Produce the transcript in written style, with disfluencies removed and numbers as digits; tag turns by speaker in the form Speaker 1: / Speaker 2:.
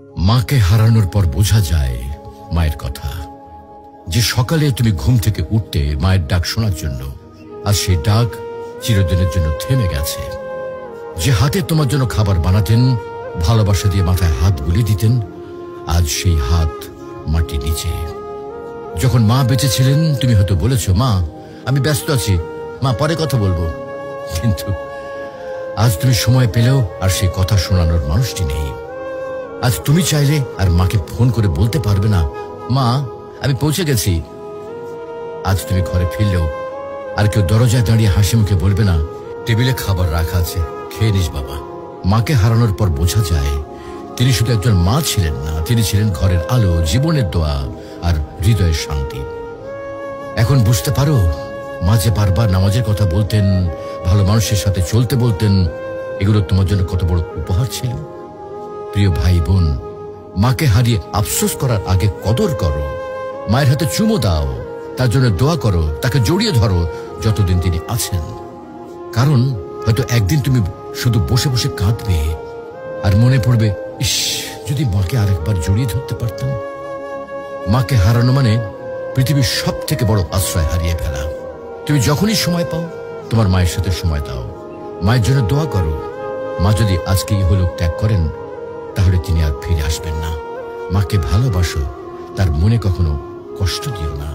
Speaker 1: মাকে হারানোর পর বোঝা যায় মায়ের কথা। যে সকালে তুমি ঘুম থেকে উঠতে মায়ের ডাক শোনার জন্য, আর সেই ডাক চিরদিনের জন্য থেমে গেছে। যে হাতে তোমার জন্য খাবার বানাতেন, ভালোবাসা দিয়ে মাথায় হাত বুলিয়ে দিতেন, আজ সেই হাত মাটির নিচে। যখন মা বেঁচে ছিলেন তুমি হয়তো বলেছ, মা আমি ব্যস্ত আছি, মা পরে কথা বলবো। কিন্তু আজ তুমি সময় পেলেও আর সেই কথা শোনানোর মানুষটি নেই। আজ তুমি চাইলে আর মাকে ফোন করে বলতে পারবে না, মা আমি পৌঁছে গেছি। আজ তুমি ঘরে ফিরলেও আর কেউ দরজায় দাঁড়িয়ে হাসি মুখে বলবে না, টেবিলে খাবার রাখা আছে, খেয়ে নিস বাবা। মাকে হারানোর পর বোঝা যায় তিনি শুধু একজন মা ছিলেন না, তিনি ছিলেন ঘরের আলো, জীবনের দোয়া আর হৃদয়ের শান্তি। এখন বুঝতে পারো মা যে বারবার নামাজের কথা বলতেন, ভালো মানুষের সাথে চলতে বলতেন, এগুলো তোমার জন্য কত বড় উপহার ছিল। প্রিয় ভাই বোন, মাকে হারিয়ে আফসোস করার আগে কদর করো। মায়ের হাতে চুমো দাও, তার জন্য দোয়া করো, তাকে জড়িয়ে ধরো যতদিন তিনি আছেন। কারণ হয়তো একদিন তুমি শুধু বসে বসে কাঁদবে আর মনে পড়বে, ইস যদি মাকে আরেকবার জড়িয়ে ধরতে পারতাম। মাকে হারানো মানে পৃথিবীর সব থেকে বড় আশ্রয় হারিয়ে ফেলা। তুমি যখনই সময় পাও তোমার মায়ের সাথে সময় দাও, মায়ের জন্য দোয়া করো। মা যদি আজকে ইহলোক ত্যাগ করেন তাহলে তিনি আর ফিরে আসবেন না। মাকে ভালোবাসো, তার মনে কখনো কষ্ট দিও না।